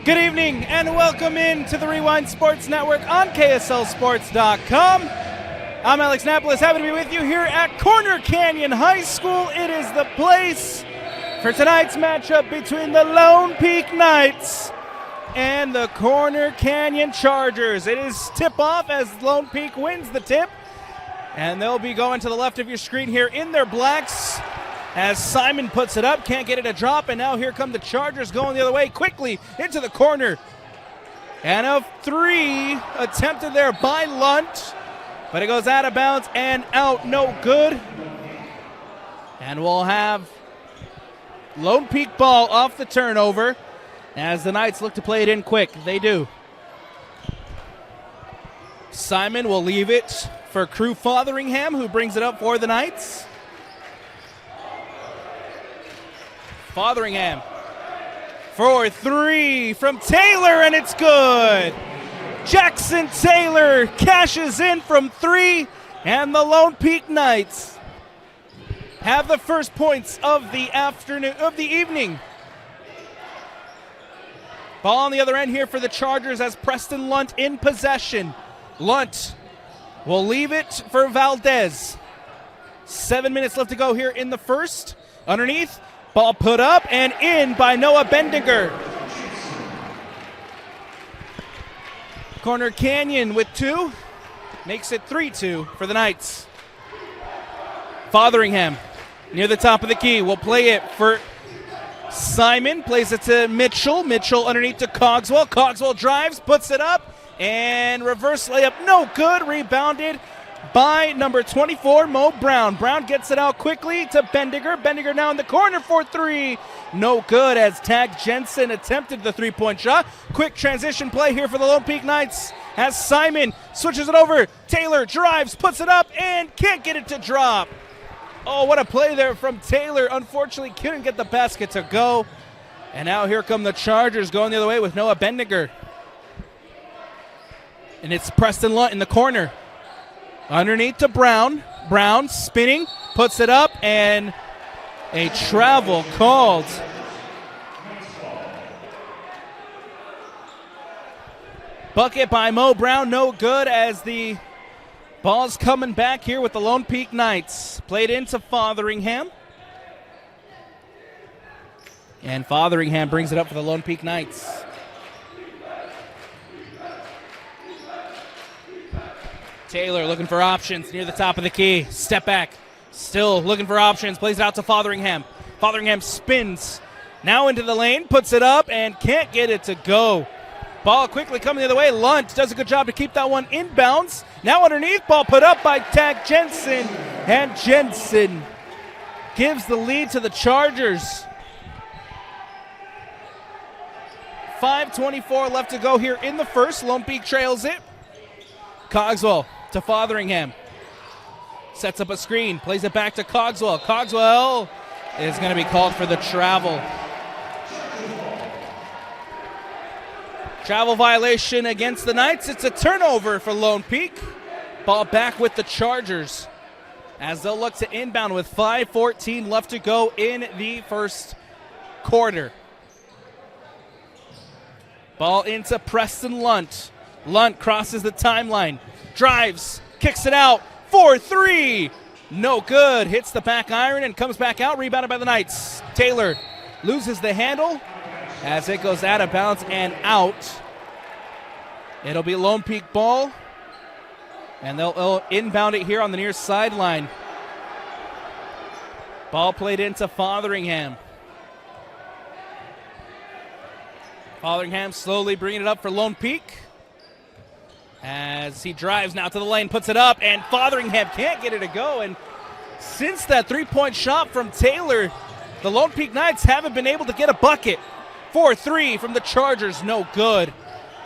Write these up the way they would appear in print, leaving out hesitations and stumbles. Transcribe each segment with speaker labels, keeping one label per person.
Speaker 1: Good evening and welcome in to the Rewind Sports Network on KSLSports.com. I'm Alex Napoles, happy to be with you here at Corner Canyon High School. It is the place for tonight's matchup between the Lone Peak Knights and the Corner Canyon Chargers. It is tip-off as Lone Peak wins the tip, and they'll be going to the left of your screen here in their blacks as Simon puts it up, can't get it to drop, and now here come the Chargers going the other way quickly into the corner. And a three attempted there by Lunt, but it goes out of bounds and out, no good. And we'll have Lone Peak ball off the turnover as the Knights look to play it in quick. They do. Simon will leave it for Crew Fotheringham, who brings it up for the Knights. Fotheringham for three from Taylor, and it's good. Jackson Taylor cashes in from three, and the Lone Peak Knights have the first points of the evening. Ball on the other end here for the Chargers as Preston Lunt in possession. Lunt will leave it for Valdez. 7 minutes left to go here in the first. Underneath. Ball put up and in by Noah Bendinger. Corner Canyon with two. Makes it 3-2 for the Knights. Fotheringham near the top of the key. Will play it for Simon. Plays it to Mitchell. Mitchell underneath to Cogswell. Cogswell drives, puts it up, and reverse layup. No good. Rebounded by number 24, Mo Brown. Brown gets it out quickly to Bendiger. Bendiger now in the corner for three. No good as Tag Jensen attempted the three-point shot. Quick transition play here for the Lone Peak Knights as Simon switches it over. Taylor drives, puts it up, and can't get it to drop. Oh, what a play there from Taylor. Unfortunately, couldn't get the basket to go. And now here come the Chargers going the other way with Noah Bendiger. And it's Preston Lunt in the corner. Underneath to Brown. Brown spinning, puts it up, and a travel called. Bucket by Mo Brown, no good as the ball's coming back here with the Lone Peak Knights. Played into Fotheringham. And Fotheringham brings it up for the Lone Peak Knights. Taylor looking for options near the top of the key. Step back. Still looking for options. Plays it out to Fotheringham. Fotheringham spins. Now into the lane. Puts it up and can't get it to go. Ball quickly coming the other way. Lunt does a good job to keep that one inbounds. Now underneath. Ball put up by Tag Jensen. And Jensen gives the lead to the Chargers. 5:24 left to go here in the first. Lone Peak trails it. Cogswell to Fotheringham. Sets up a screen. Plays it back to Cogswell. Cogswell is going to be called for the travel. Travel violation against the Knights. It's a turnover for Lone Peak. Ball back with the Chargers as they'll look to inbound with 5:14 left to go in the first quarter. Ball into Preston Lunt. Lunt crosses the timeline, drives, kicks it out, 4-3. No good. Hits the back iron and comes back out, rebounded by the Knights. Taylor loses the handle as it goes out of bounds and out. It'll be Lone Peak ball, and they'll inbound it here on the near sideline. Ball played into Fotheringham. Fotheringham slowly bringing it up for Lone Peak as he drives now to the lane, puts it up, and Fotheringham can't get it to go. And since that three-point shot from Taylor, the Lone Peak Knights haven't been able to get a bucket. 4-3 from the Chargers, no good.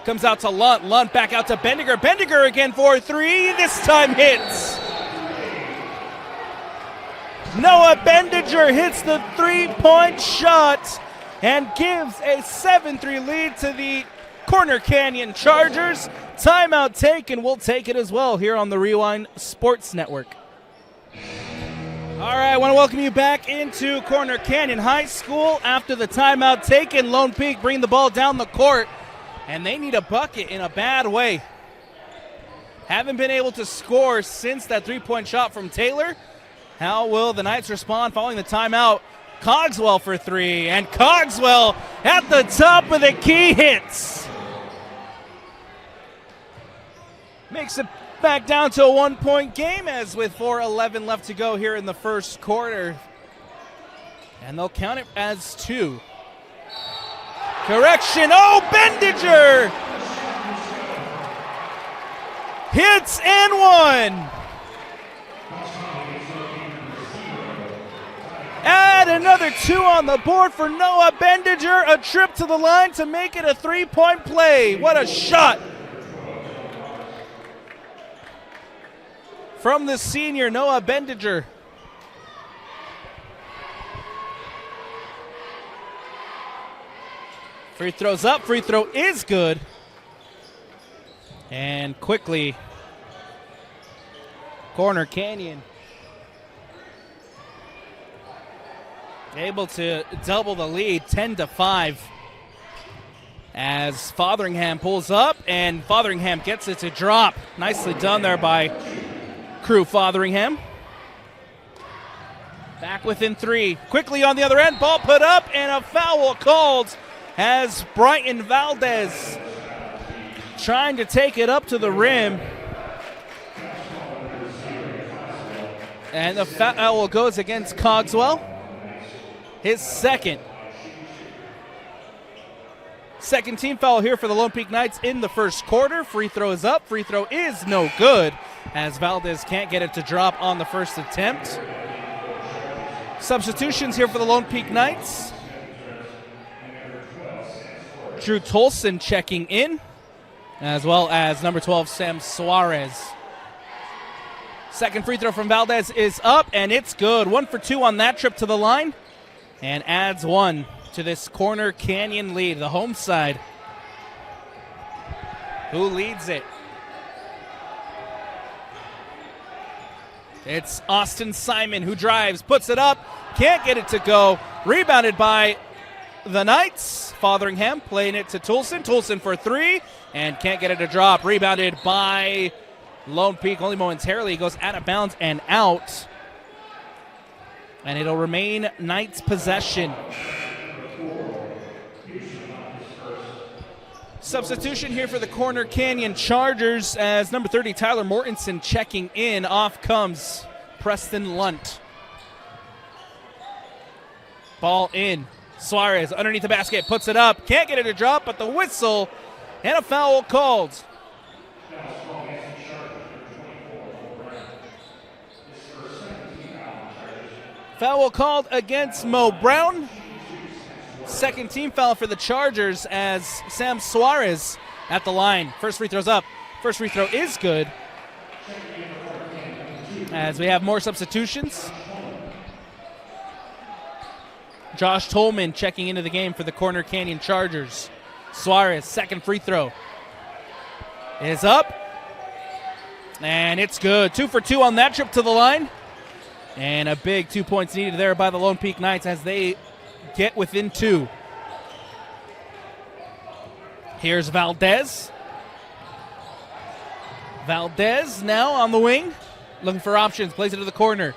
Speaker 1: Comes out to Lunt. Lunt back out to Bendiger. Bendiger again for three. This time hits. Noah Bendiger hits the three-point shot and gives a 7-3 lead to the Corner Canyon Chargers. Timeout taken. We'll take it as well here on the Rewind Sports Network. All right, I want to welcome you back into Corner Canyon High School. After the timeout taken, Lone Peak bring the ball down the court, and they need a bucket in a bad way. Haven't been able to score since that three-point shot from Taylor. How will the Knights respond following the timeout? Cogswell for three, and Cogswell at the top of the key hits. Makes it back down to a one-point game as with 4:11 left to go here in the first quarter. And they'll count it as two. Correction, oh, Bendiger! Hits and one. Add another two on the board for Noah Bendiger. A trip to the line to make it a three-point play. What a shot from the senior, Noah Bendiger. Free throw's up. Free throw is good. And quickly, Corner Canyon able to double the lead, 10-5. As Fotheringham pulls up, and Fotheringham gets it to drop. Nicely done there by Crew Fotheringham. Back within three. Quickly on the other end, ball put up, and a foul called as Brighton Valdez trying to take it up to the rim. And the foul goes against Cogswell. His second. Second team foul here for the Lone Peak Knights in the first quarter. Free throw is up. Free throw is no good as Valdez can't get it to drop on the first attempt. Substitutions here for the Lone Peak Knights. Drew Tolson checking in, as well as number 12, Sam Suarez. Second free throw from Valdez is up, and it's good. 1 for 2 on that trip to the line, and adds one to this Corner Canyon lead, the home side. Who leads it? It's Austin Simon who drives, puts it up, can't get it to go. Rebounded by the Knights. Fotheringham playing it to Toulson. Toulson for three, and can't get it to drop. Rebounded by Lone Peak only momentarily. He goes out of bounds and out. And it'll remain Knights possession. Substitution here for the Corner Canyon Chargers as number 30, Tyler Mortensen checking in. Off comes Preston Lunt. Ball in. Suarez underneath the basket, puts it up. Can't get it to drop, but the whistle and a foul called. Foul called against Mo Brown. Second team foul for the Chargers as Sam Suarez at the line. First free throw's up. First free throw is good. As we have more substitutions. Josh Tolman checking into the game for the Corner Canyon Chargers. Suarez, second free throw is up. And it's good. 2 for 2 on that trip to the line. And a big 2 points needed there by the Lone Peak Knights as they get within 2. Here's Valdez. Valdez now on the wing. Looking for options. Plays it to the corner.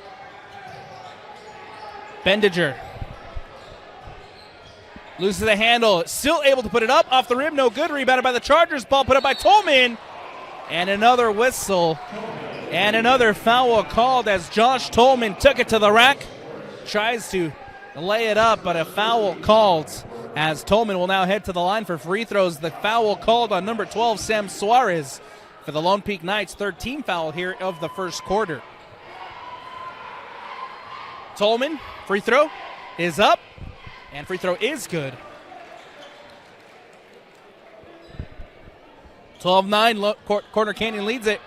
Speaker 1: Bendiger. Loses the handle. Still able to put it up. Off the rim. No good. Rebounded by the Chargers. Ball put up by Tolman. And another whistle. And another foul called as Josh Tolman took it to the rack. Tries to lay it up, but a foul called as Tolman will now head to the line for free throws. The foul called on number 12, Sam Suarez, for the Lone Peak Knights. Third team foul here of the first quarter. Tolman, free throw is up, and free throw is good. 12-9, Corner Canyon leads it.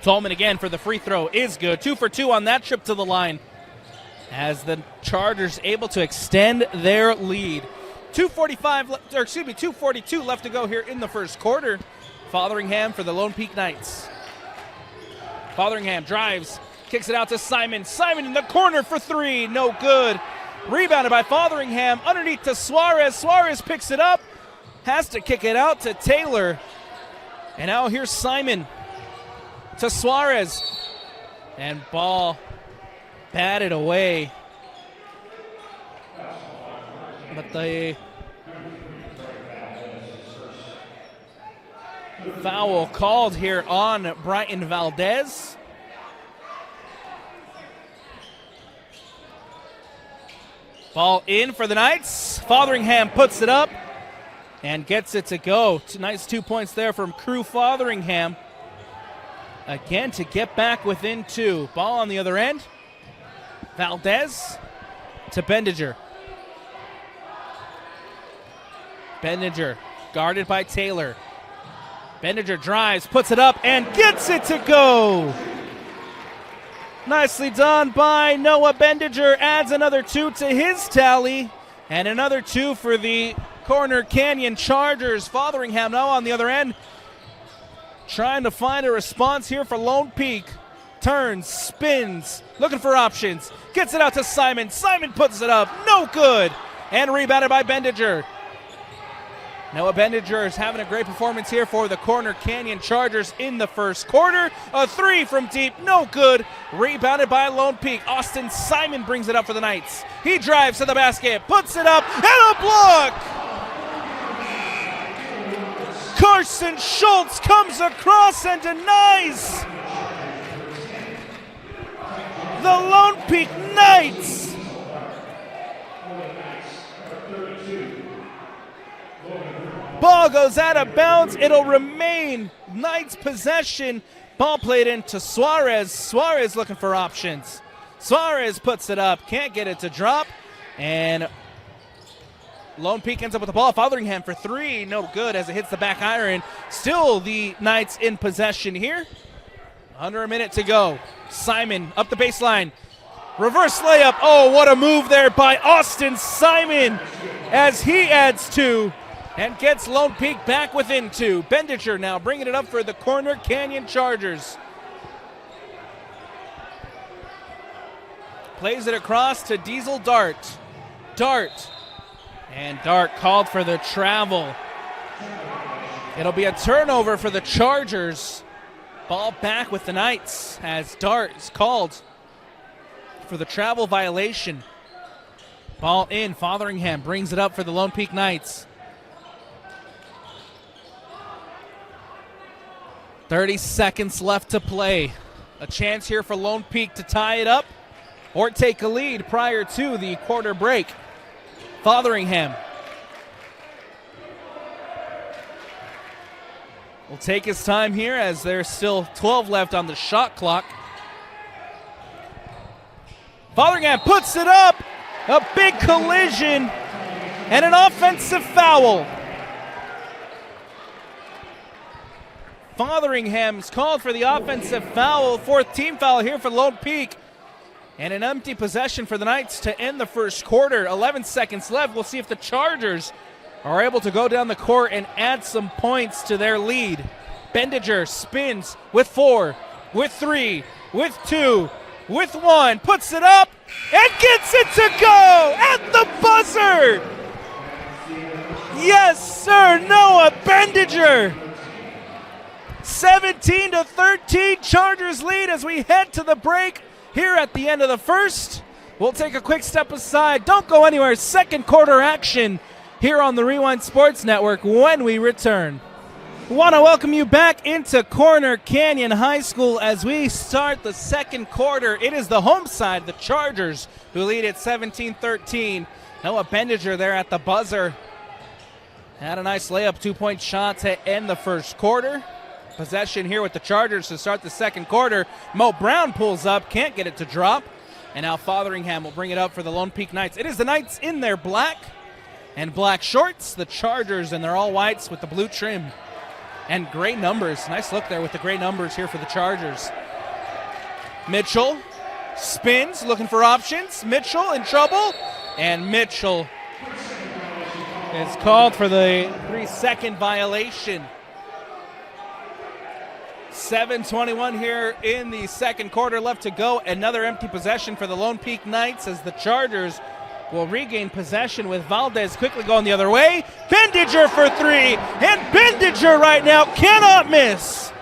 Speaker 1: Tolman again for the free throw is good. 2 for 2 on that trip to the line as the Chargers able to extend their lead. 2:42 left to go here in the first quarter. Fotheringham for the Lone Peak Knights. Fotheringham drives, kicks it out to Simon. Simon in the corner for three, no good. Rebounded by Fotheringham, underneath to Suarez. Suarez picks it up, has to kick it out to Taylor. And now here's Simon to Suarez. And ball batted away. But the foul called here on Brighton Valdez. Ball in for the Knights. Fotheringham puts it up and gets it to go. Nice 2 points there from Crew Fotheringham. Again to get back within two. Ball on the other end. Valdez to Bendinger. Bendinger guarded by Taylor. Bendinger drives, puts it up, and gets it to go. Nicely done by Noah Bendinger. Adds another two to his tally. And another two for the Corner Canyon Chargers. Fotheringham now on the other end, trying to find a response here for Lone Peak. Turns, spins, looking for options. Gets it out to Simon. Simon puts it up. No good. And rebounded by Bendinger. Noah Bendinger is having a great performance here for the Corner Canyon Chargers in the first quarter. A three from deep, no good. Rebounded by Lone Peak. Austin Simon brings it up for the Knights. He drives to the basket, puts it up, and a block! Carson Schultz comes across and denies the Lone Peak Knights. Ball goes out of bounds. It'll remain Knights possession. Ball played into Suarez. Suarez looking for options. Suarez puts it up. Can't get it to drop. And Lone Peak ends up with the ball. Fotheringham for three. No good as it hits the back iron. Still the Knights in possession here. Under a minute to go. Simon up the baseline. Reverse layup. Oh, what a move there by Austin Simon as he adds two. And gets Lone Peak back within two. Bendinger now bringing it up for the Corner Canyon Chargers. Plays it across to Diesel Dart. Dart. And Dart called for the travel. It'll be a turnover for the Chargers. Ball back with the Knights as Dart is called for the travel violation. Ball in. Fotheringham brings it up for the Lone Peak Knights. 30 seconds left to play. A chance here for Lone Peak to tie it up or take a lead prior to the quarter break. Fotheringham will take his time here as there's still 12 left on the shot clock. Fotheringham puts it up. A big collision and an offensive foul. Fotheringham's called for the offensive foul. Fourth team foul here for Lone Peak. And an empty possession for the Knights to end the first quarter. 11 seconds left. We'll see if the Chargers are able to go down the court and add some points to their lead. Bendinger spins with four, with three, with two, with one. Puts it up and gets it to go at the buzzer. Yes, sir, Noah Bendinger. 17-13, Chargers lead as we head to the break here at the end of the first. We'll take a quick step aside. Don't go anywhere. Second quarter action here on the Rewind Sports Network when we return. Want to welcome you back into Corner Canyon High School as we start the second quarter. It is the home side, the Chargers, who lead at 17-13. Noah Bendinger there at the buzzer. Had a nice layup, 2-point shot to end the first quarter. Possession here with the Chargers to start the second quarter. Mo Brown pulls up, can't get it to drop. And now Fotheringham will bring it up for the Lone Peak Knights. It is the Knights in their black and black shorts. The Chargers in their all whites with the blue trim and gray numbers. Nice look there with the gray numbers here for the Chargers. Mitchell spins, looking for options. Mitchell in trouble. And Mitchell is called for the 3-second violation. 7:21 here in the second quarter left to go. Another empty possession for the Lone Peak Knights as the Chargers will regain possession with Valdez quickly going the other way. Bendinger for three, and Bendinger right now cannot miss.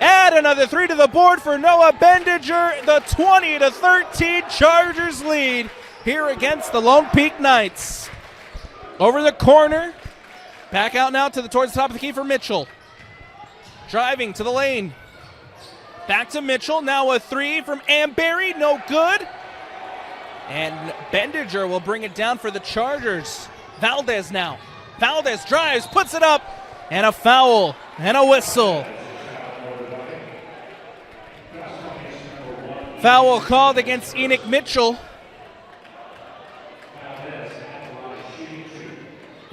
Speaker 1: Add another three to the board for Noah Bendinger. The 20-13 Chargers lead here against the Lone Peak Knights. Over the corner, back out now towards the top of the key for Mitchell. Driving to the lane. Back to Mitchell. Now a three from Amberry. No good. And Bendinger will bring it down for the Chargers. Valdez now. Valdez drives, puts it up, and a foul and a whistle. Foul called against Enoch Mitchell.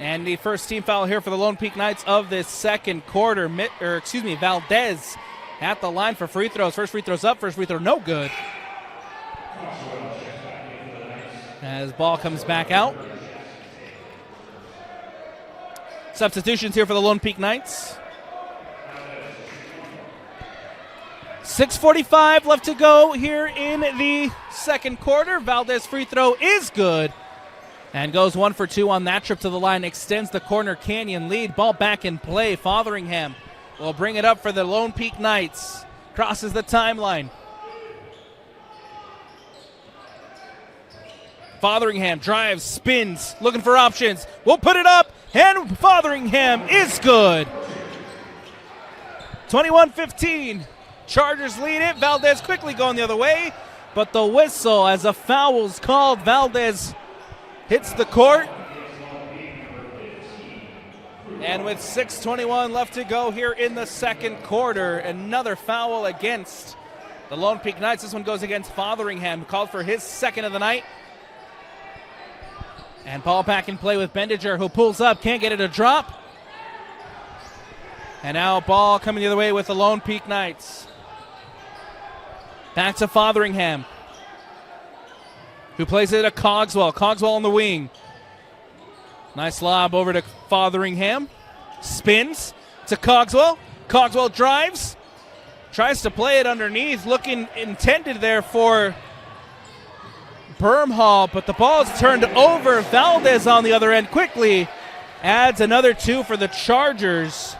Speaker 1: And the first team foul here for the Lone Peak Knights of this second quarter. Valdez at the line for free throws. First free throw's up, first free throw no good. As ball comes back out. Substitutions here for the Lone Peak Knights. 6:45 left to go here in the second quarter. Valdez free throw is good. And goes 1 for 2 on that trip to the line. Extends the Corner Canyon lead. Ball back in play. Fotheringham will bring it up for the Lone Peak Knights. Crosses the timeline. Fotheringham drives, spins, looking for options. We'll put it up, and Fotheringham is good. 21-15. Chargers lead it. Valdez quickly going the other way, but the whistle as a foul's called. Valdez hits the court. And with 6:21 left to go here in the second quarter, another foul against the Lone Peak Knights. This one goes against Fotheringham, called for his second of the night. And ball back in play with Bendinger, who pulls up, can't get it to drop. And now ball coming the other way with the Lone Peak Knights. Back to Fotheringham, who plays it to Cogswell. Cogswell on the wing. Nice lob over to Fotheringham. Spins to Cogswell. Cogswell drives. Tries to play it underneath. Looking intended there for Bermhall, but the ball is turned over. Valdez on the other end quickly adds another two for the Chargers.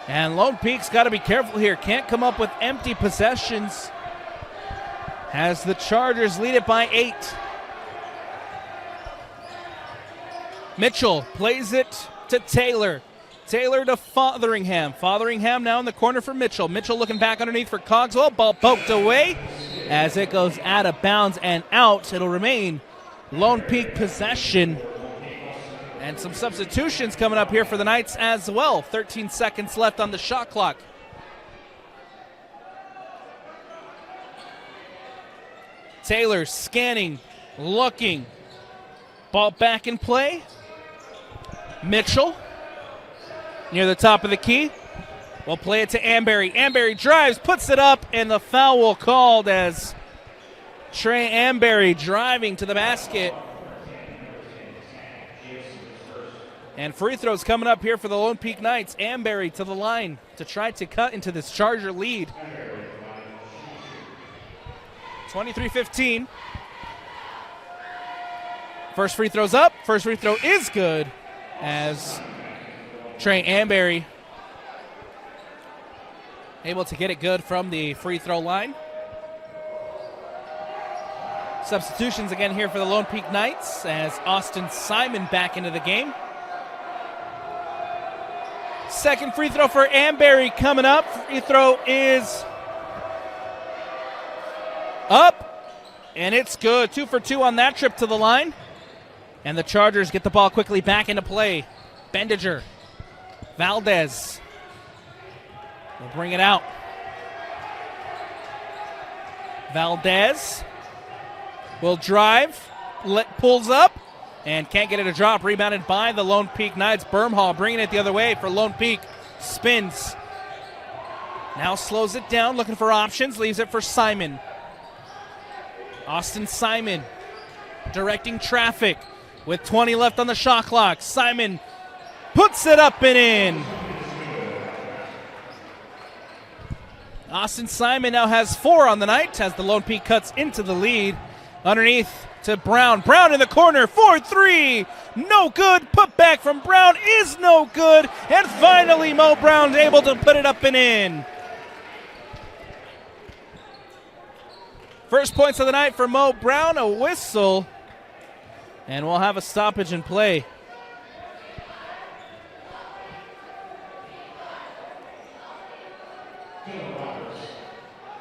Speaker 1: And Lone Peak's got to be careful here. Can't come up with empty possessions as the Chargers lead it by 8. Mitchell plays it to Taylor. Taylor to Fotheringham. Fotheringham now in the corner for Mitchell. Mitchell looking back underneath for Cogswell. Ball poked away as it goes out of bounds and out. It'll remain Lone Peak possession. And some substitutions coming up here for the Knights as well. 13 seconds left on the shot clock. Taylor scanning, looking. Ball back in play. Mitchell near the top of the key. We'll play it to Amberry. Amberry drives, puts it up, and the foul called as Trey Amberry driving to the basket. And free throws coming up here for the Lone Peak Knights. Amberry to the line to try to cut into this Charger lead. 23-15. First free throw's up. First free throw is good as Trey Amberry able to get it good from the free throw line. Substitutions again here for the Lone Peak Knights as Austin Simon back into the game. Second free throw for Amberry coming up. Free throw is up, and it's good. 2 for 2 on that trip to the line. And the Chargers get the ball quickly back into play. Bendinger. Valdez will bring it out. Valdez will drive, pulls up, and can't get it to drop. Rebounded by the Lone Peak Knights. Bermhall bringing it the other way for Lone Peak. Spins. Now slows it down, looking for options. Leaves it for Simon. Austin Simon directing traffic with 20 left on the shot clock. Simon puts it up and in. Austin Simon now has 4 on the night as the Lone Peak cuts into the lead. Underneath to Brown. Brown in the corner, 4-3. No good. Put back from Brown is no good. And finally, Mo Brown's able to put it up and in. First points of the night for Mo Brown, a whistle. And we'll have a stoppage in play.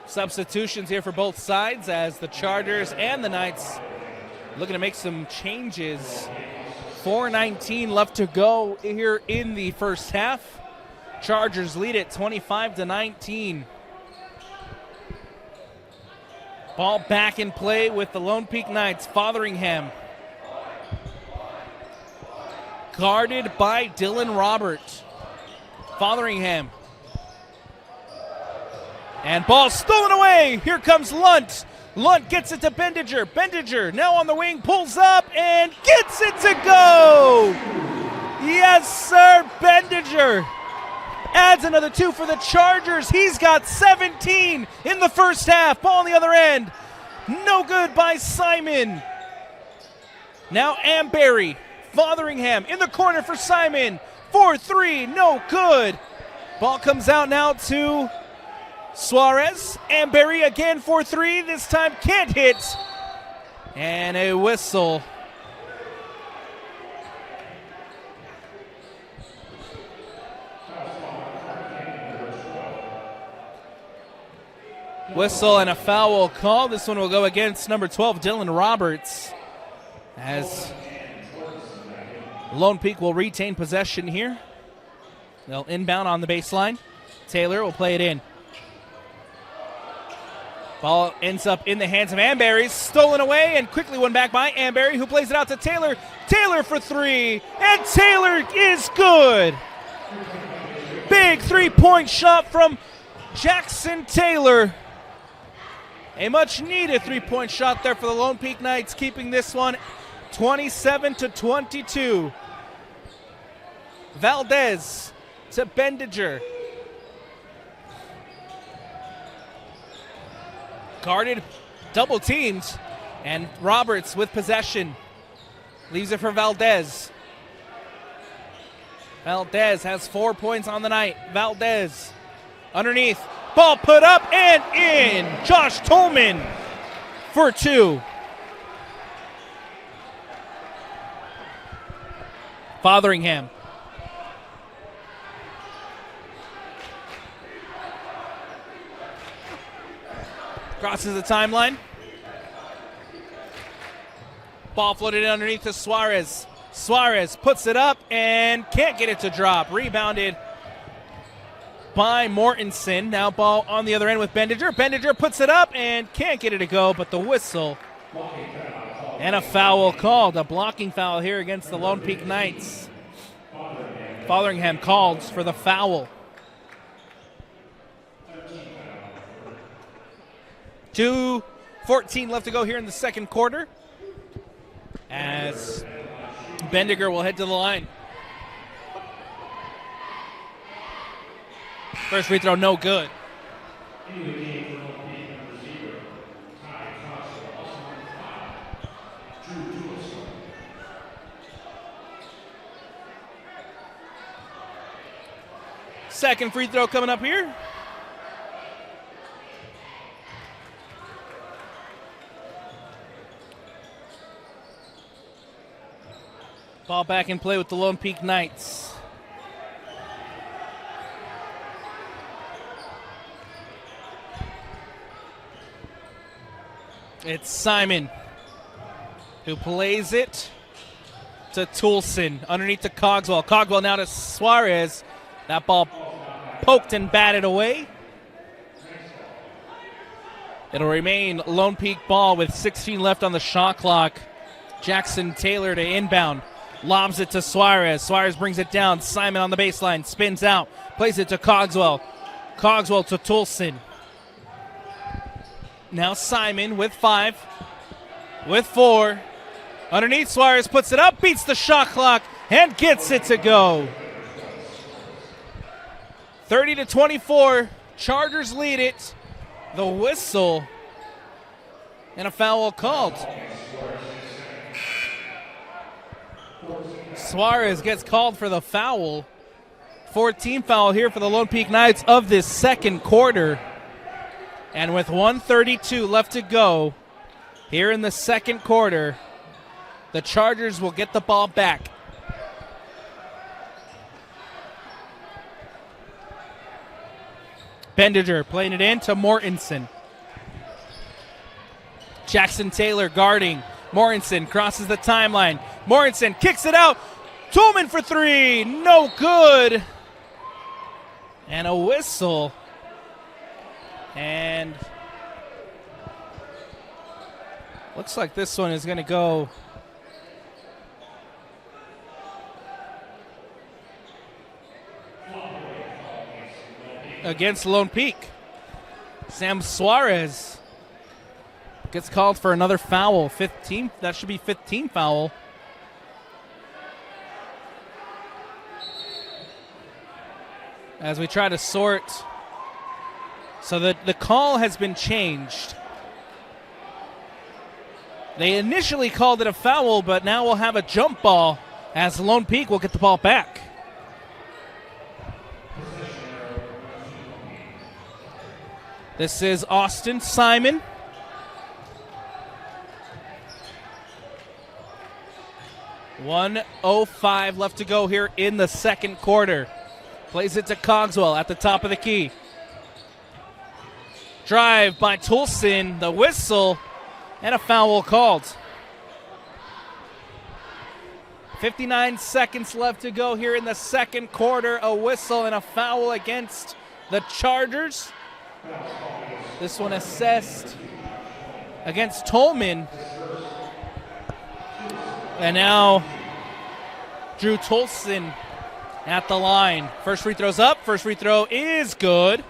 Speaker 1: Substitutions here for both sides as the Chargers and the Knights looking to make some changes. 4:19 left to go here in the first half. Chargers lead it 25-19. Ball back in play with the Lone Peak Knights. Fotheringham guarded by Dylan Roberts. Fotheringham. And ball stolen away. Here comes Lunt. Lunt gets it to Bendiger. Bendiger now on the wing, pulls up and gets it to go. Yes, sir. Bendiger adds another 2 for the Chargers. He's got 17 in the first half. Ball on the other end. No good by Simon. Now Amberry. Fotheringham in the corner for Simon. 4-3. No good. Ball comes out now to Suarez. Amberry again 4-3. This time can't hit. And a whistle. Whistle and a foul call. This one will go against number 12, Dylan Roberts, as Lone Peak will retain possession here. They'll inbound on the baseline. Taylor will play it in. Ball ends up in the hands of Amberry. Stolen away and quickly won back by Amberry, who plays it out to Taylor. Taylor for 3, and Taylor is good. Big 3-point shot from Jackson Taylor. A much-needed 3-point shot there for the Lone Peak Knights, keeping this one 27-22. Valdez to Bendiger. Guarded, double teamed, and Roberts with possession. Leaves it for Valdez. Valdez has 4 points on the night. Valdez underneath. Ball put up and in. Josh Tolman for 2. Fotheringham. Crosses the timeline. Ball floated in underneath to Suarez. Suarez puts it up and can't get it to drop. Rebounded by Mortensen. Now ball on the other end with Bendiger. Bendiger puts it up and can't get it to go, but the whistle and a foul called. A blocking foul here against the Lone Peak Knights. Fotheringham calls for the foul. 2:14 left to go here in the second quarter, as Bendiger will head to the line. First free throw, no good. Second free throw coming up here. Ball back in play with the Lone Peak Knights. It's Simon who plays it to Toulson. Underneath to Cogswell. Cogswell now to Suarez. That ball poked and batted away. It'll remain Lone Peak ball with 16 left on the shot clock. Jackson Taylor to inbound. Lobs it to Suarez. Suarez brings it down. Simon on the baseline. Spins out. Plays it to Cogswell. Cogswell to Toulson. Now Simon with 5. With 4. Underneath, Suarez puts it up. Beats the shot clock. And gets it to go. 30-24. Chargers lead it. The whistle and a foul called. Suarez gets called for the foul. 14th foul here for the Lone Peak Knights of this second quarter. And with 1:32 left to go here in the second quarter, the Chargers will get the ball back. Bendiger playing it in to Mortensen. Jackson Taylor guarding. Mortensen crosses the timeline. Mortensen kicks it out. Tolman for three. No good. And a whistle. And looks like this one is going to go against Lone Peak. Sam Suarez gets called for another foul. 15th, that should be 15th foul. As we try to sort. So the call has been changed. They initially called it a foul, but now we'll have a jump ball as Lone Peak will get the ball back. This is Austin Simon. .105 left to go here in the second quarter. Plays it to Cogswell at the top of the key. Drive by Tolson, the whistle, and a foul called. 59 seconds left to go here in the second quarter. A whistle and a foul against the Chargers. This one assessed against Tolman. And now Drew Tolson at the line. First free throw's up. First free throw is good.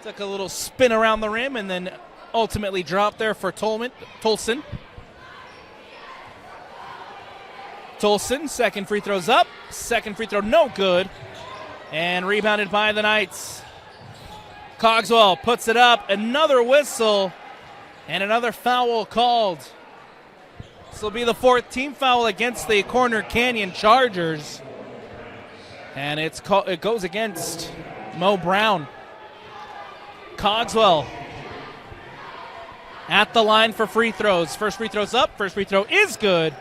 Speaker 1: Took a little spin around the rim and then ultimately dropped there for Tolson. Tolson, second free throw's up. Second free throw, no good. And rebounded by the Knights. Cogswell puts it up. Another whistle and another foul called. This will be the 14th foul against the Corner Canyon Chargers. And it goes against Mo Brown. Cogswell at the line for free throws. First free throw's up. First free throw is good.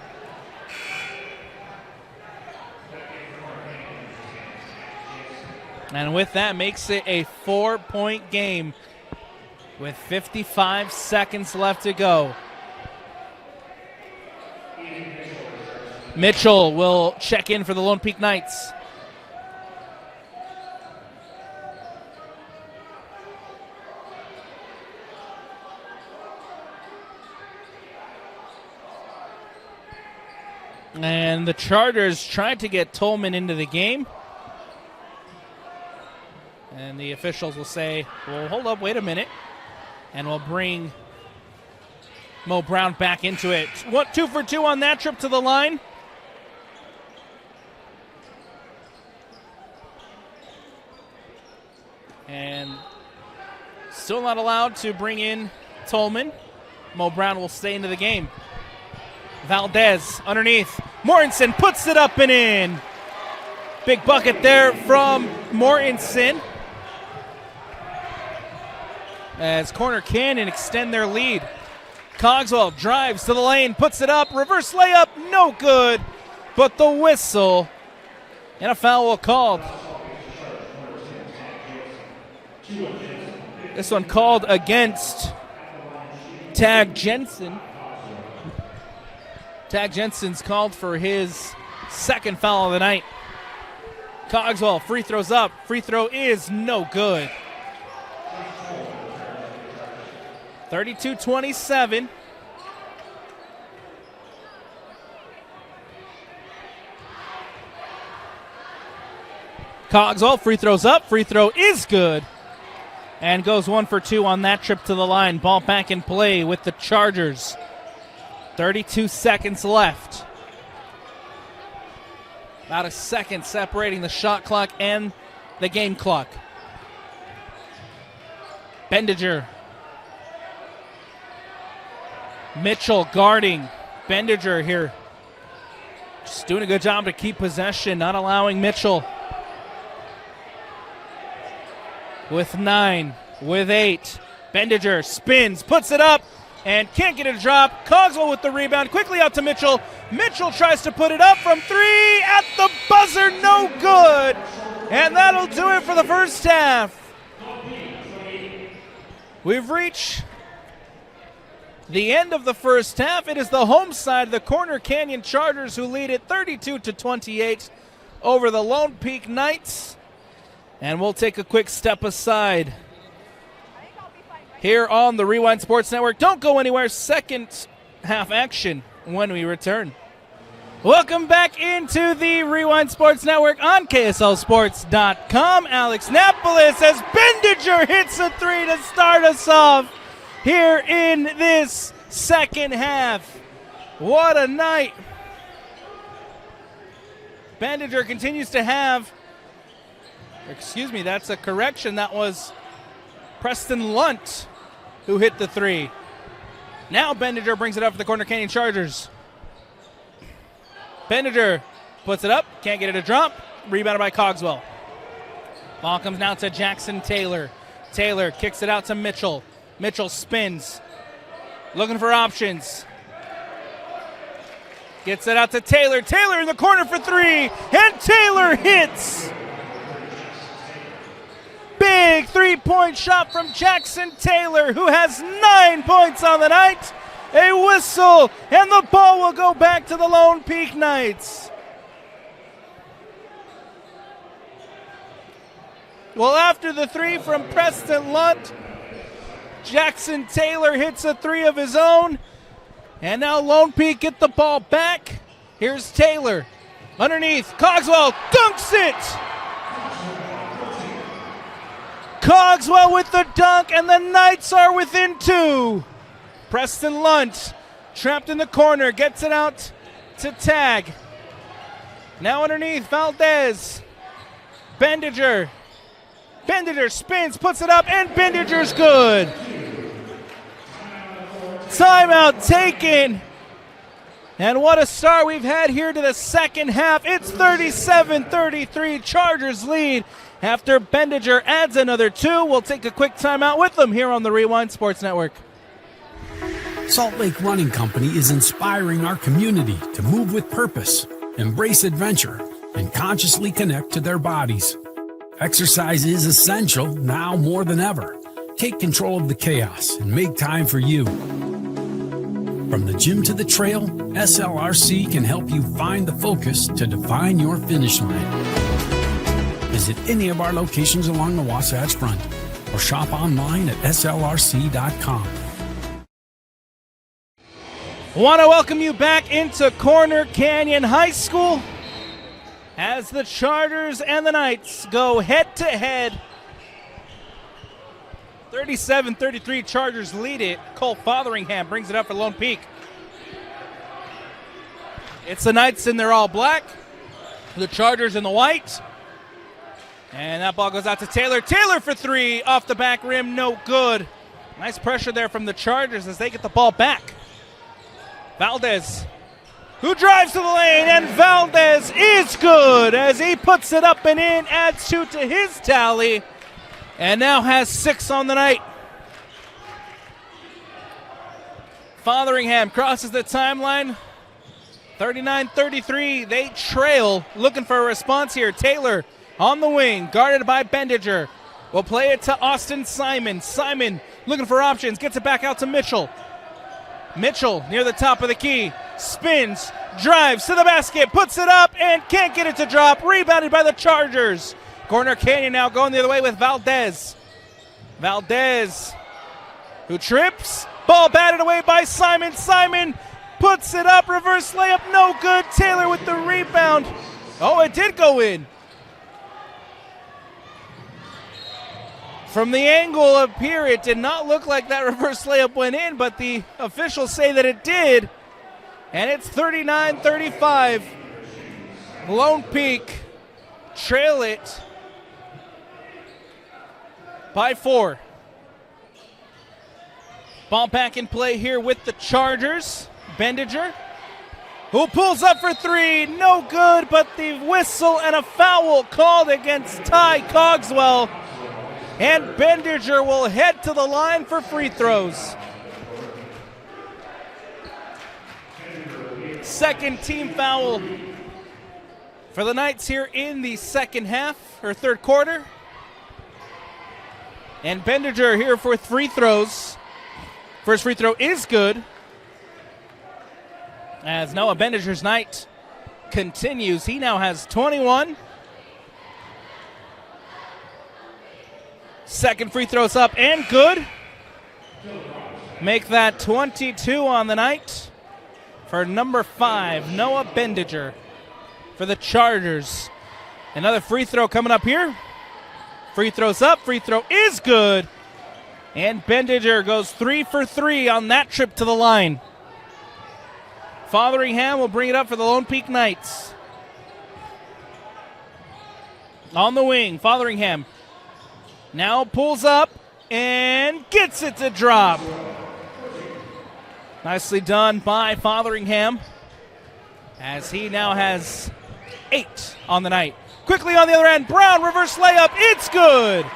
Speaker 1: And with that, makes it a 4-point game with 55 seconds left to go. Mitchell will check in for the Lone Peak Knights. And the Chargers tried to get Tolman into the game. And the officials will say, well, hold up, wait a minute. And we'll bring Mo Brown back into it. 2 for 2 on that trip to the line. And still not allowed to bring in Tolman. Mo Brown will stay into the game. Valdez underneath. Mortensen puts it up and in. Big bucket there from Mortensen. As Corner Canyon extend their lead. Cogswell drives to the lane, puts it up, reverse layup, no good. But the whistle and a foul called. This one called against Tag Jensen. Tag Jensen's called for his second foul of the night. Cogswell, free throws up. Free throw is no good. 32-27. Cogswell, free throws up. Free throw is good. And goes 1 for 2 on that trip to the line. Ball back in play with the Chargers. 32 seconds left. About a second separating the shot clock and the game clock. Bendiger. Mitchell guarding. Bendiger here. Just doing a good job to keep possession, not allowing Mitchell. With 9, with 8. Bendiger spins, puts it up, and can't get it to drop. Cogswell with the rebound, quickly out to Mitchell. Mitchell tries to put it up from 3 at the buzzer, no good. And that'll do it for the first half. We've reached the end of the first half. It is the home side, the Corner Canyon Chargers, who lead it 32-28 over the Lone Peak Knights. And we'll take a quick step aside here on the Rewind Sports Network. Don't go anywhere. Second half action when we return. Welcome back into the Rewind Sports Network on KSLSports.com. Alex Napoles as Bendiger hits a 3 to start us off here in this second half. What a night. Bendiger continues to have, that's a correction. That was Preston Lunt who hit the 3. Now Bendiger brings it up for the Corner Canyon Chargers. Bendiger puts it up, can't get it to drop. Rebounded by Cogswell. Ball comes now to Jackson Taylor. Taylor kicks it out to Mitchell. Mitchell spins, looking for options. Gets it out to Taylor. Taylor in the corner for 3, and Taylor hits. Big three-point shot from Jackson Taylor, who has 9 points on the night. A whistle, and the ball will go back to the Lone Peak Knights. Well, after the 3 from Preston Lunt, Jackson Taylor hits a 3 of his own. And now Lone Peak get the ball back. Here's Taylor. Underneath, Cogswell dunks it. Cogswell with the dunk, and the Knights are within 2. Preston Lunt, trapped in the corner, gets it out to Tag. Now underneath, Valdez. Bendiger. Bendiger spins, puts it up, and Bendiger's good. Timeout taken. And what a start we've had here to the second half. It's 37-33, Chargers lead after Bendiger adds another 2. We'll take a quick timeout with them here on the Rewind Sports Network.
Speaker 2: Salt Lake Running Company is inspiring our community to move with purpose, embrace adventure, and consciously connect to their bodies. Exercise is essential now more than ever. Take control of the chaos and make time for you. From the gym to the trail, SLRC can help you find the focus to define your finish line. Visit any of our locations along the Wasatch Front or shop online at slrc.com.
Speaker 1: Want to welcome you back into Corner Canyon High School as the Chargers and the Knights go head-to-head. 37-33, Chargers lead it. Cole Fotheringham brings it up for Lone Peak. It's the Knights in their all black, the Chargers in the white. And that ball goes out to Taylor. Taylor for 3, off the back rim, no good. Nice pressure there from the Chargers as they get the ball back. Valdez, who drives to the lane, and Valdez is good as he puts it up and in, adds 2 to his tally, and now has 6 on the night. Fotheringham crosses the timeline. 39-33, they trail, looking for a response here. Taylor on the wing, guarded by Bendiger. We'll play it to Austin Simon. Simon looking for options, gets it back out to Mitchell. Mitchell near the top of the key, spins, drives to the basket, puts it up, and can't get it to drop. Rebounded by the Chargers. Corner Canyon now going the other way with Valdez. Valdez, who trips. Ball batted away by Simon. Simon puts it up, reverse layup, no good. Taylor with the rebound. Oh, it did go in. From the angle up here, it did not look like that reverse layup went in, but the officials say that it did. And it's 39-35. Lone Peak trail it by 4. Ball back in play here with the Chargers. Bendinger, who pulls up for 3. No good, but the whistle and a foul called against Ty Cogswell. And Bendinger will head to the line for free throws. Second team foul for the Knights here in the second half, or third quarter. And Bendinger here for free throws. First free throw is good, as Noah Bendinger's night continues. He now has 21. Second free throw's up and good. Make that 22 on the night for number 5, Noah Bendinger for the Chargers. Another free throw coming up here. Free throw's up. Free throw is good. And Bendinger goes 3 for 3 on that trip to the line. Fotheringham will bring it up for the Lone Peak Knights. On the wing, Fotheringham now pulls up and gets it to drop. Nicely done by Fotheringham, as he now has 8 on the night. Quickly on the other end, Brown reverse layup, it's good.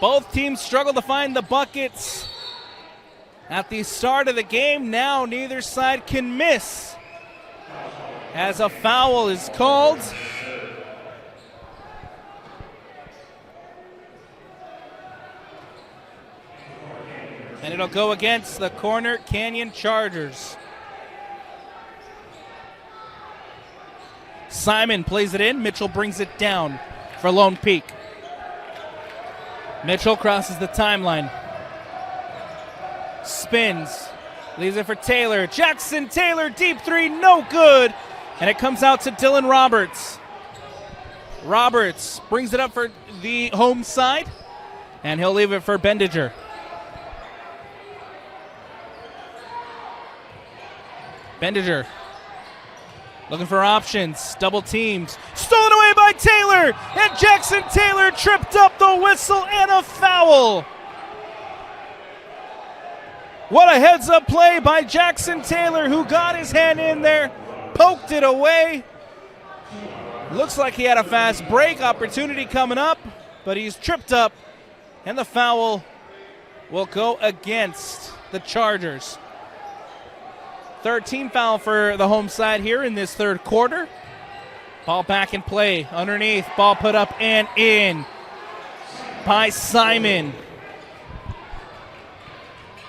Speaker 1: Both teams struggle to find the buckets at the start of the game. Now neither side can miss, as a foul is called. And it'll go against the Corner Canyon Chargers. Simon plays it in. Mitchell brings it down for Lone Peak. Mitchell crosses the timeline. Spins. Leaves it for Taylor. Jackson Taylor, deep 3, no good. And it comes out to Dylan Roberts. Roberts brings it up for the home side, and he'll leave it for Bendinger. Bendinger looking for options, double teamed, stolen away by Taylor, and Jackson Taylor tripped up the whistle and a foul. What a heads-up play by Jackson Taylor, who got his hand in there, poked it away. Looks like he had a fast break opportunity coming up, but he's tripped up, and the foul will go against the Chargers. Third team foul for the home side here in this third quarter. Ball back in play, underneath, ball put up and in by Simon.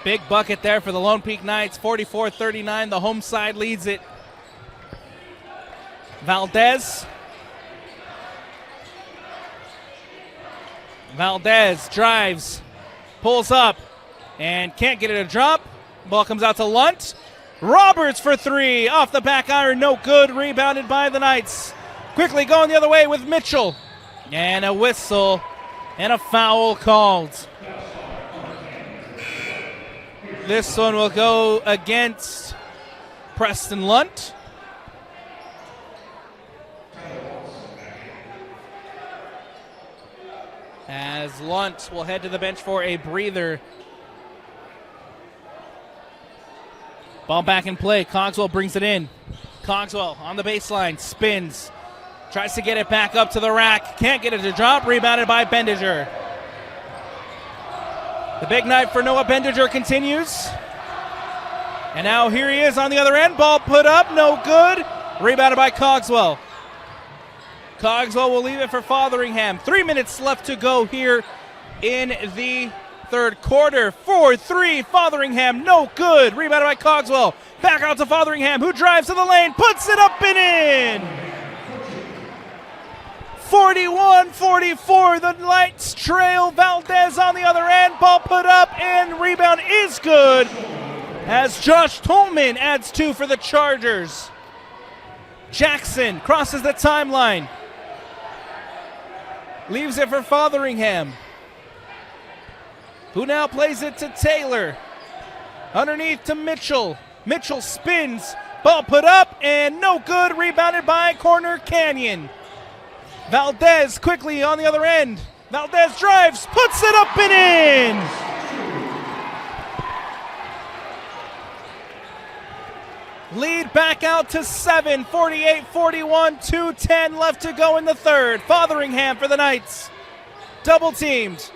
Speaker 1: Big bucket there for the Lone Peak Knights, 44-39. The home side leads it. Valdez drives, pulls up, and can't get it to drop. Ball comes out to Lunt. Roberts for 3, off the back iron, no good, rebounded by the Knights. Quickly going the other way with Mitchell. And a whistle and a foul called. This one will go against Preston Lunt. As Lunt will head to the bench for a breather. Ball back in play. Cogswell brings it in. Cogswell on the baseline, spins, tries to get it back up to the rack. Can't get it to drop. Rebounded by Bendinger. The big night for Noah Bendinger continues. And now here he is on the other end. Ball put up, no good. Rebounded by Cogswell. Cogswell will leave it for Fotheringham. 3 minutes left to go here in the third quarter. 4-3, Fotheringham, no good. Rebounded by Cogswell. Back out to Fotheringham, who drives to the lane, puts it up and in. 41-44, the Knights trail. Valdez on the other end. Ball put up and rebound is good, as Josh Tolman adds 2 for the Chargers. Jackson crosses the timeline. Leaves it for Fotheringham, who now plays it to Taylor. Underneath to Mitchell. Mitchell spins, Ball put up and no good. Rebounded by Corner Canyon. Valdez quickly on the other end. Valdez drives, puts it up and in. Lead back out to 7, 48-41, 2:10 left to go in the third. Fotheringham for the Knights. Double teamed.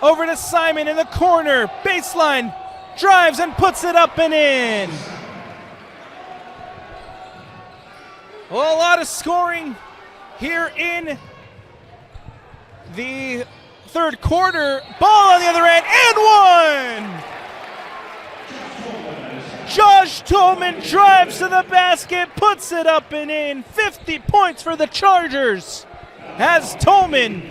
Speaker 1: Over to Simon in the corner. Baseline. Drives and puts it up and in. Well, a lot of scoring here in the third quarter. Ball on the other end and one. Josh Tolman drives to the basket, puts it up and in. 50 points for the Chargers as Tolman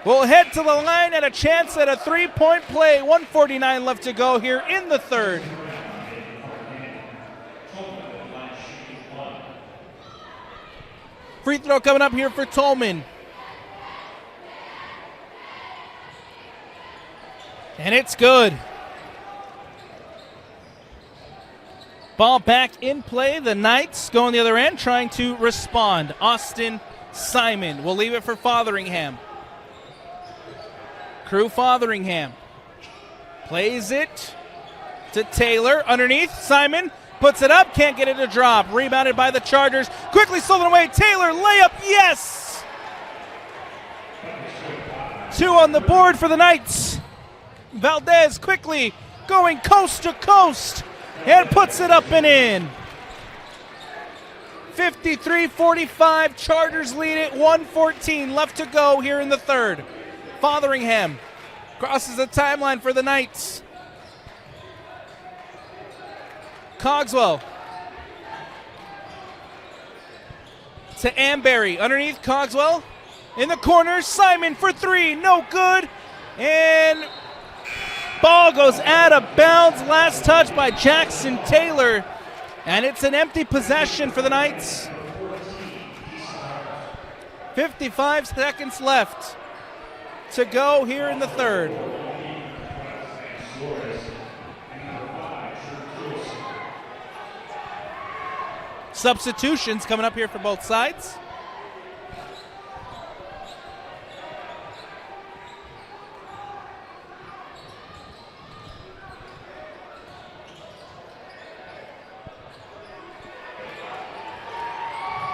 Speaker 1: will head to the line and a chance at a three-point play. 1:49 left to go here in the third. Free throw coming up here for Tolman. And it's good. Ball back in play. The Knights go on the other end, trying to respond. Austin Simon will leave it for Fotheringham. Crew Fotheringham plays it to Taylor. Underneath, Simon puts it up, can't get it to drop. Rebounded by the Chargers. Quickly stolen away. Taylor, layup, yes! 2 on the board for the Knights. Valdez quickly going coast to coast and puts it up and in. 53-45, Chargers lead it, 1:14 left to go here in the third. Fotheringham crosses the timeline for the Knights. Cogswell to Amberry. Underneath, Cogswell in the corner. Simon for 3, no good. And ball goes out of bounds. Last touch by Jackson Taylor. And it's an empty possession for the Knights. 55 seconds left to go here in the third. Substitutions coming up here for both sides.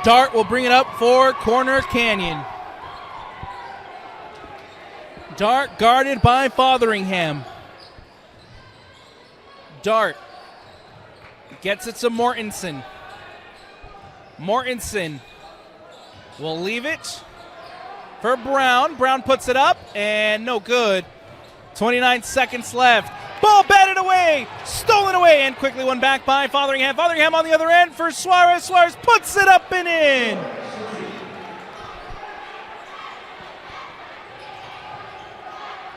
Speaker 1: Dart will bring it up for Corner Canyon. Dart guarded by Fotheringham. Dart gets it to Mortensen. Mortensen will leave it for Brown. Brown puts it up and no good. 29 seconds left. Ball batted away, stolen away, and quickly won back by Fotheringham. Fotheringham on the other end for Suarez. Suarez puts it up and in.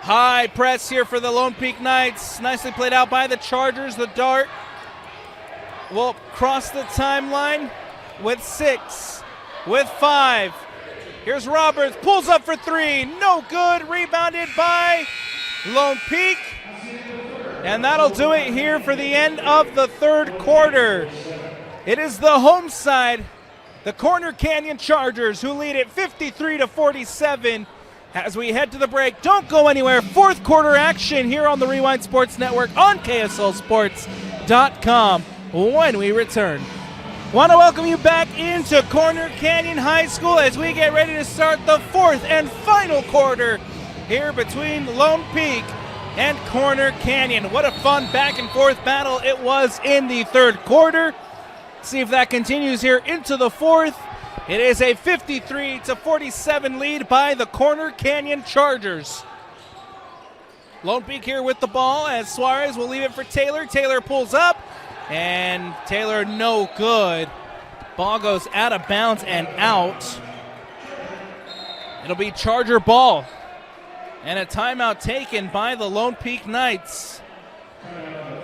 Speaker 1: High press here for the Lone Peak Knights. Nicely played out by the Chargers. The Dart will cross the timeline with 6, with 5. Here's Roberts, pulls up for 3, no good. Rebounded by Lone Peak. And that'll do it here for the end of the third quarter. It is the home side, the Corner Canyon Chargers, who lead it 53-47 as we head to the break. Don't go anywhere. Fourth quarter action here on the Rewind Sports Network on KSLSports.com when we return. Want to welcome you back into Corner Canyon High School as we get ready to start the fourth and final quarter here between Lone Peak and Corner Canyon. What a fun back and forth battle it was in the third quarter. See if that continues here into the fourth. It is a 53-47 lead by the Corner Canyon Chargers. Lone Peak here with the ball as Suarez will leave it for Taylor. Taylor pulls up and Taylor no good. Ball goes out of bounds and out. It'll be Charger ball. And a timeout taken by the Lone Peak Knights.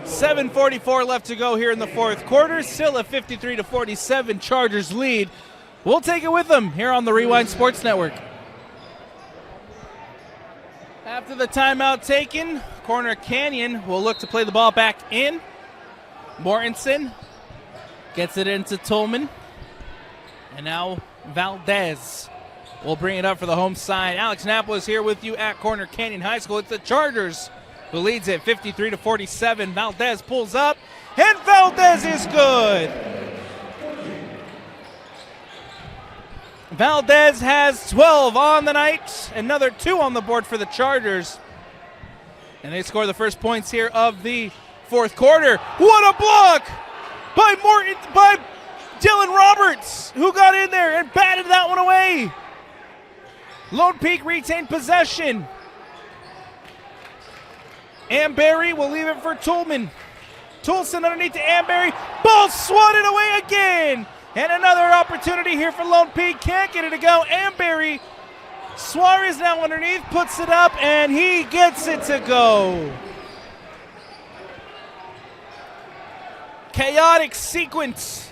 Speaker 1: 7:44 left to go here in the fourth quarter. Still a 53-47 Chargers lead. We'll take it with them here on the Rewind Sports Network. After the timeout taken, Corner Canyon will look to play the ball back in. Mortensen gets it into Tolman. And now Valdez will bring it up for the home side. Alex Napoles here with you at Corner Canyon High School. It's the Chargers who leads it 53-47. Valdez pulls up, and Valdez is good. Valdez has 12 on the night, another 2 on the board for the Chargers. And they score the first points here of the fourth quarter. What a block by Dylan Roberts, who got in there and batted that one away. Lone Peak retained possession. Amberry will leave it for Tolman. Toulson underneath to Amberry. Ball swatted away again. And another opportunity here for Lone Peak. Can't get it to go. Amberry. Suarez now underneath, puts it up, and he gets it to go. Chaotic sequence.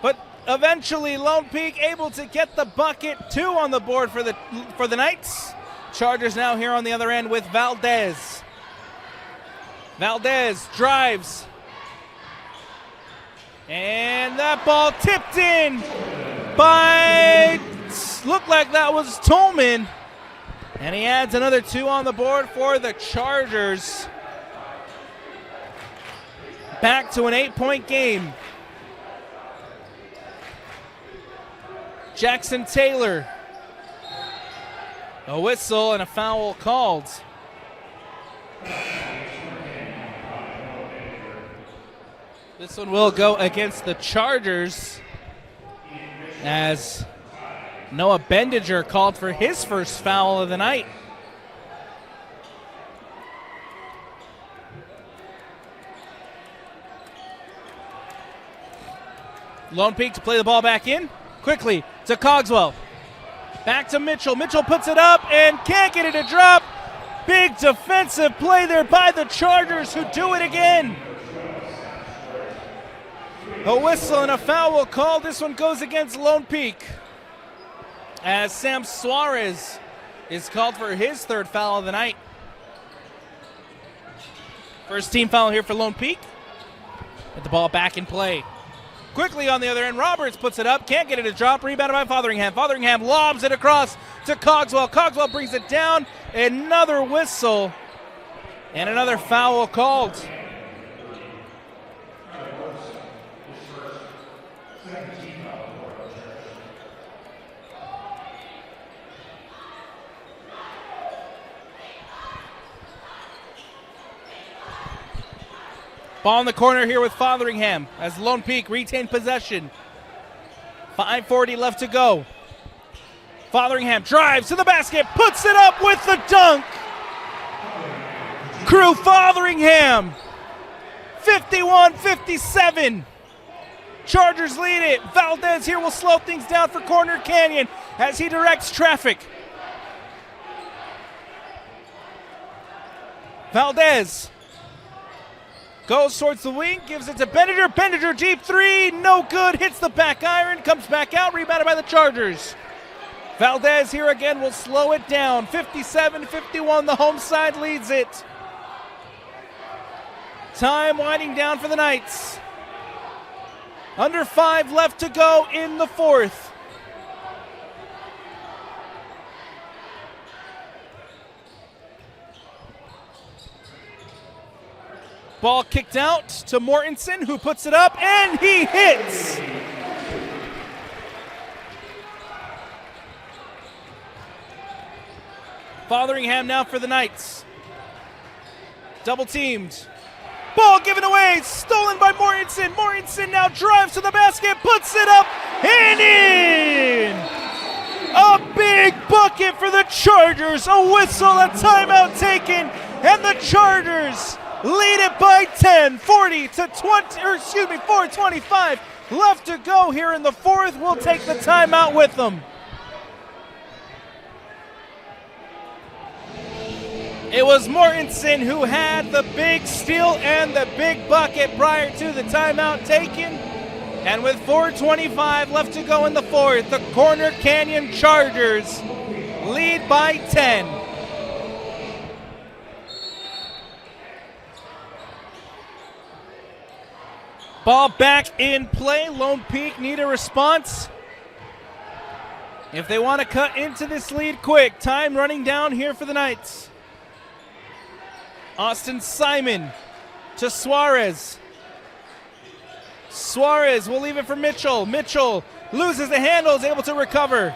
Speaker 1: But eventually Lone Peak able to get the bucket. 2 on the board for the Knights. Chargers now here on the other end with Valdez. Valdez drives. And that ball tipped in by, looked like that was Tolman. And he adds another 2 on the board for the Chargers. Back to an 8-point game. Jackson Taylor. A whistle and a foul called. This one will go against the Chargers as Noah Bendiger called for his first foul of the night. Lone Peak to play the ball back in. Quickly to Cogswell. Back to Mitchell. Mitchell puts it up and can't get it to drop. Big defensive play there by the Chargers, who do it again. A whistle and a foul will call. This one goes against Lone Peak, as Sam Suarez is called for his 3rd foul of the night. First team foul here for Lone Peak. Get the ball back in play. Quickly on the other end, Roberts puts it up, can't get it to drop, rebounded by Fotheringham. Fotheringham lobs it across to Cogswell. Cogswell brings it down, another whistle, and another foul called. Ball in the corner here with Fotheringham as Lone Peak retain possession. 5:40 left to go. Fotheringham drives to the basket, puts it up with the dunk. Crew Fotheringham, 51-57. Chargers lead it. Valdez here will slow things down for Corner Canyon as he directs traffic. Valdez goes towards the wing, gives it to Bendiger. Bendiger deep 3, no good. Hits the back iron, comes back out, rebounded by the Chargers. Valdez here again will slow it down. 57-51, the home side leads it. Time winding down for the Knights. Under 5 left to go in the 4th. Ball kicked out to Mortensen, who puts it up, and he hits. Fotheringham now for the Knights. Double teamed. Ball given away, stolen by Mortensen. Mortensen now drives to the basket, puts it up, and in. A big bucket for the Chargers. A whistle, a timeout taken, and the Chargers lead it by 10, 4:25 left to go here in the 4th. We'll take the timeout with them. It was Mortensen who had the big steal and the big bucket prior to the timeout taken. And with 4:25 left to go in the 4th, the Corner Canyon Chargers lead by 10. Ball back in play. Lone Peak need a response if they want to cut into this lead quick. Time running down here for the Knights. Austin Simon to Suarez. Suarez will leave it for Mitchell. Mitchell loses the handle, is able to recover.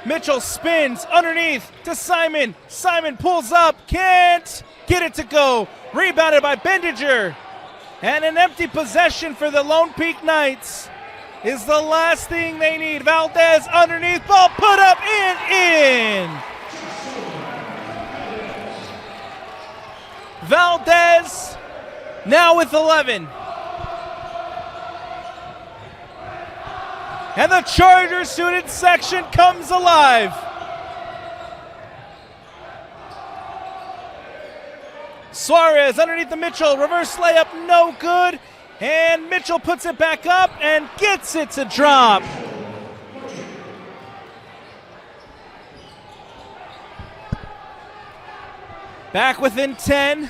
Speaker 1: Mitchell spins underneath to Simon. Simon pulls up, can't get it to go. Rebounded by Bendiger. And an empty possession for the Lone Peak Knights is the last thing they need. Valdez underneath, ball put up and in. Valdez now with 11. And the Charger student section comes alive. Suarez underneath the Mitchell, reverse layup, no good. And Mitchell puts it back up and gets it to drop. Back within 10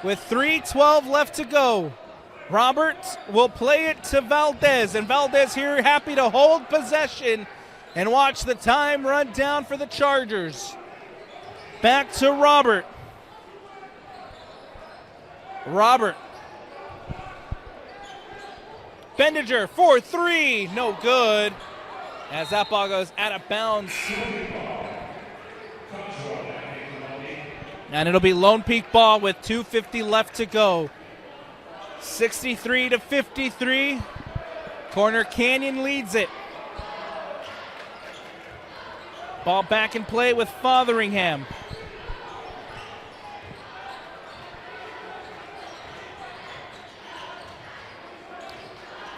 Speaker 1: with 3:12 left to go. Roberts will play it to Valdez, and Valdez here happy to hold possession and watch the time run down for the Chargers. Back to Robert. Robert. Bendiger for 3, no good. As that ball goes out of bounds. And it'll be Lone Peak ball with 2:50 left to go. 63-53. Corner Canyon leads it. Ball back in play with Fotheringham.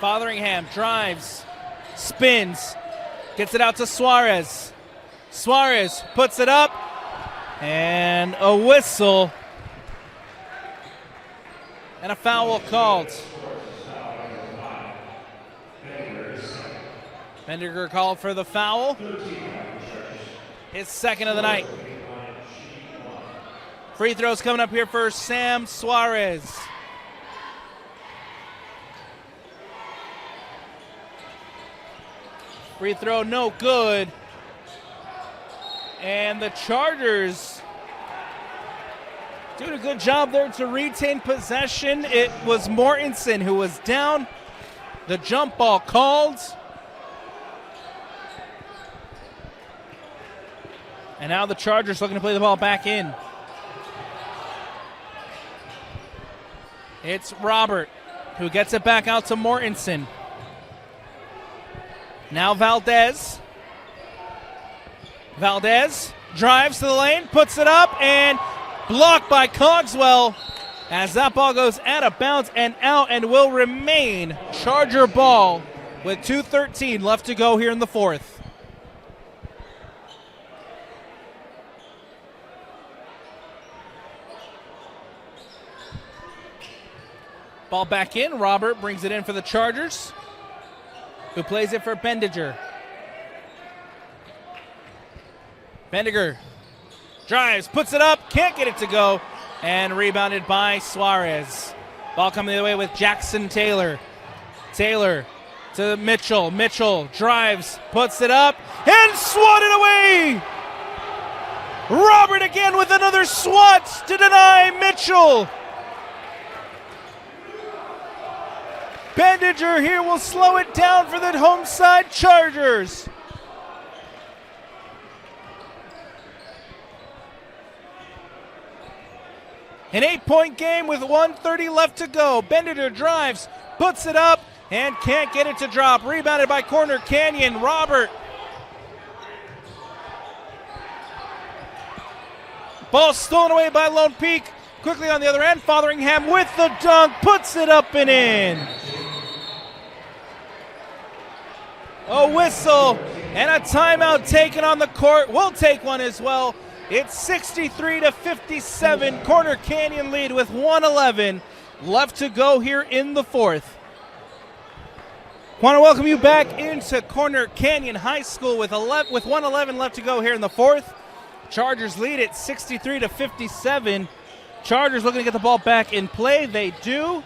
Speaker 1: Fotheringham drives, spins, gets it out to Suarez. Suarez puts it up, and a whistle. And a foul called. Bendiger called for the foul. His second of the night. Free throws coming up here for Sam Suarez. Free throw no good. And the Chargers doing a good job there to retain possession. It was Mortensen who was down. The jump ball called. And now the Chargers looking to play the ball back in. It's Robert who gets it back out to Mortensen. Now Valdez. Valdez drives to the lane, puts it up, and blocked by Cogswell as that ball goes out of bounds and out and will remain Charger ball with 2:13 left to go here in the fourth. Ball back in. Robert brings it in for the Chargers, who plays it for Bendiger. Bendiger drives, puts it up, can't get it to go, and rebounded by Suarez. Ball coming the other way with Jackson Taylor. Taylor to Mitchell. Mitchell drives, puts it up, and swatted away! Robert again with another swat to deny Mitchell. Bendiger here will slow it down for the home side Chargers. An 8-point game with 1:30 left to go. Bendiger drives, puts it up, and can't get it to drop. Rebounded by Corner Canyon. Robert. Ball stolen away by Lone Peak. Quickly on the other end, Fotheringham with the dunk, puts it up and in. A whistle and a timeout taken on the court. We'll take one as well. It's 63-57. Corner Canyon lead with 1:11 left to go here in the fourth. Want to welcome you back into Corner Canyon High School with 1:11 left to go here in the fourth. Chargers lead it 63-57. Chargers looking to get the ball back in play. They do.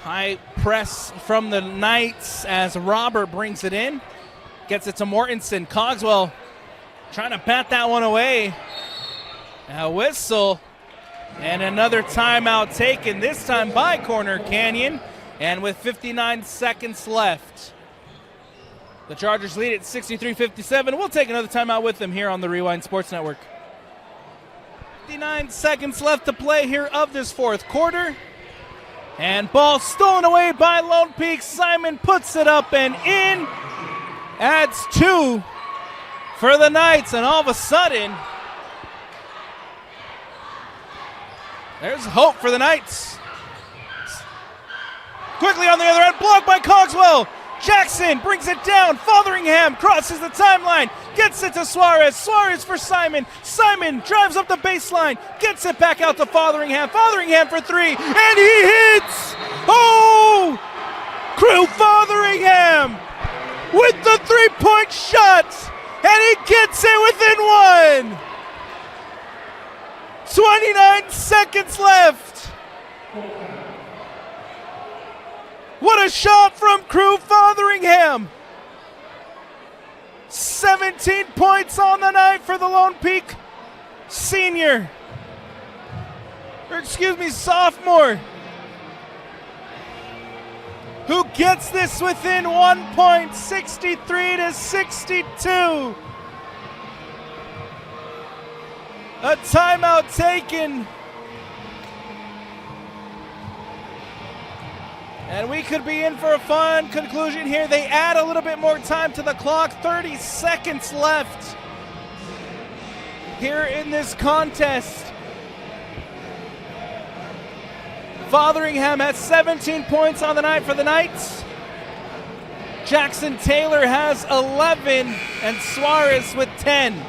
Speaker 1: High press from the Knights as Robert brings it in. Gets it to Mortensen. Cogswell trying to bat that one away. A whistle and another timeout taken, this time by Corner Canyon. And with 59 seconds left, the Chargers lead at 63-57. We'll take another timeout with them here on the Rewind Sports Network. 59 seconds left to play here of this fourth quarter. And ball stolen away by Lone Peak. Simon puts it up and in. Adds 2 for the Knights. And all of a sudden, there's hope for the Knights. Quickly on the other end, blocked by Cogswell. Jackson brings it down. Fotheringham crosses the timeline. Gets it to Suarez. Suarez for Simon. Simon drives up the baseline. Gets it back out to Fotheringham. Fotheringham for 3. And he hits! Oh! Crew Fotheringham with the 3-point shot. And he gets it within 1. 29 seconds left. What a shot from Crew Fotheringham. 17 points on the night for the Lone Peak senior. Sophomore. Who gets this within 1 point, 63-62. A timeout taken. And we could be in for a fun conclusion here. They add a little bit more time to the clock. 30 seconds left here in this contest. Fotheringham has 17 points on the night for the Knights. Jackson Taylor has 11 and Suarez with 10.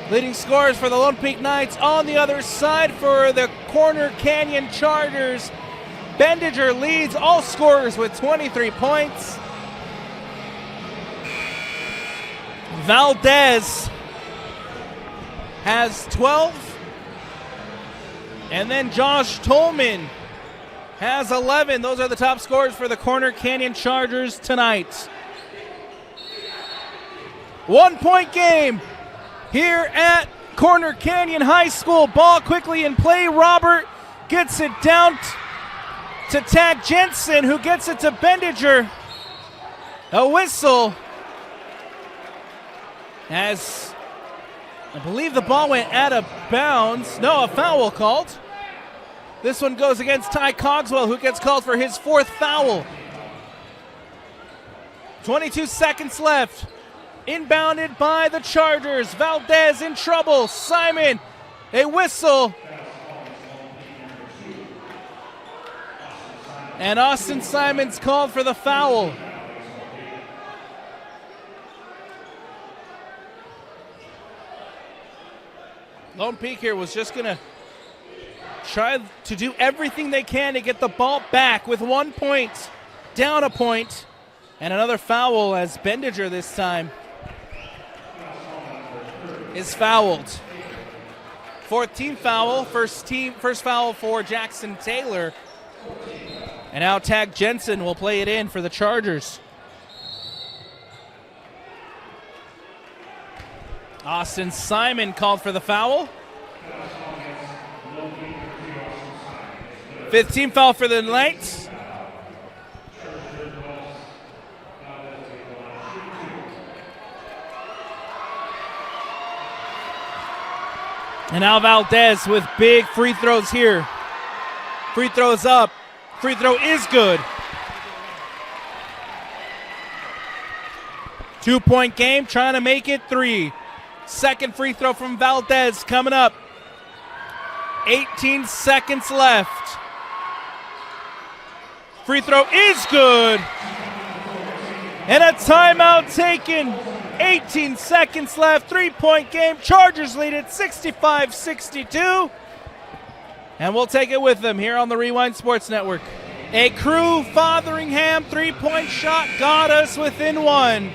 Speaker 1: Leading scorers for the Lone Peak Knights. On the other side for the Corner Canyon Chargers, Bendiger leads all scorers with 23 points. Valdez has 12. And then Josh Tolman has 11. Those are the top scorers for the Corner Canyon Chargers tonight. 1 point game here at Corner Canyon High School. Ball quickly in play. Robert gets it down to Tag Jensen, who gets it to Bendiger. A whistle as I believe the ball went out of bounds. No, a foul called. This one goes against Ty Cogswell, who gets called for his 4th foul. 22 seconds left. Inbounded by the Chargers. Valdez in trouble. Simon, a whistle. And Austin Simon's called for the foul. Lone Peak here was just going to try to do everything they can to get the ball back with 1 point, down a point, and another foul as Bendiger this time is fouled. 4th team foul, first foul for Jackson Taylor. And now Tag Jensen will play it in for the Chargers. Austin Simon called for the foul. 5th team foul for the Knights. And now Valdez with big free throws here. Free throws up. Free throw is good. 2 point game, trying to make it 3. Second free throw from Valdez coming up. 18 seconds left. Free throw is good. And a timeout taken. 18 seconds left. 3 point game. Chargers lead it 65-62. And we'll take it with them here on the Rewind Sports Network. A Crew Fotheringham 3-point shot got us within 1.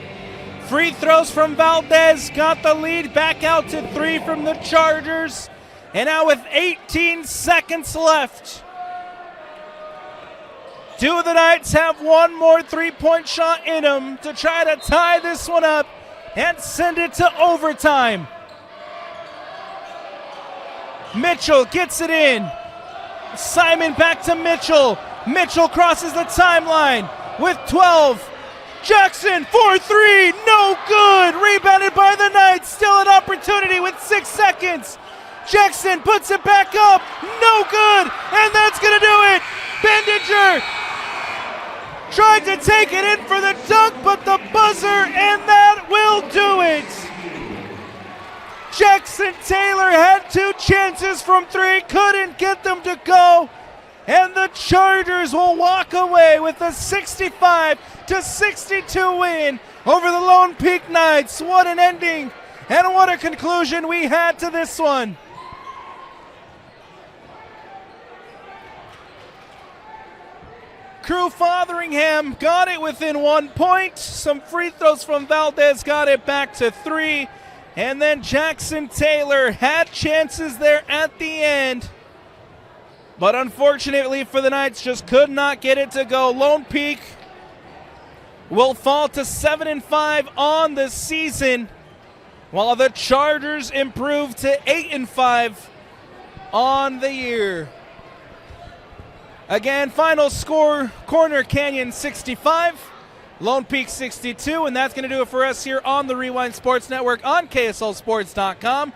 Speaker 1: Free throws from Valdez got the lead back out to 3 from the Chargers. And now with 18 seconds left, Do the Knights have one more three-point shot in them to try to tie this one up and send it to overtime? Mitchell gets it in. Simon back to Mitchell. Mitchell crosses the timeline with 12. Jackson for three, no good. Rebounded by the Knights. Still an opportunity with 6 seconds. Jackson puts it back up, no good, and that's gonna do it. Bendinger tried to take it in for the dunk, but the buzzer, and that will do it. Jackson Taylor had 2 chances from 3, couldn't get them to go, and the Chargers will walk away with a 65-62 win over the Lone Peak Knights. What an ending, and what a conclusion we had to this one. Crew Fotheringham got it within 1 point. Some free throws from Valdez got it back to 3. And then Jackson Taylor had chances there at the end. But unfortunately for the Knights, just could not get it to go. Lone Peak will fall to 7-5 on the season, while the Chargers improve to 8-5 on the year. Again, final score, Corner Canyon 65, Lone Peak 62, and that's going to do it for us here on the Rewind Sports Network on KSLSports.com.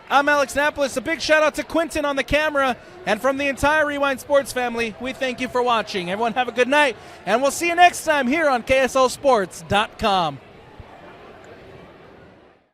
Speaker 1: I'm Alex Napolis. A big shout out to Quentin on the camera, and from the entire Rewind Sports family, we thank you for watching. Everyone have a good night, and we'll see you next time here on KSLSports.com.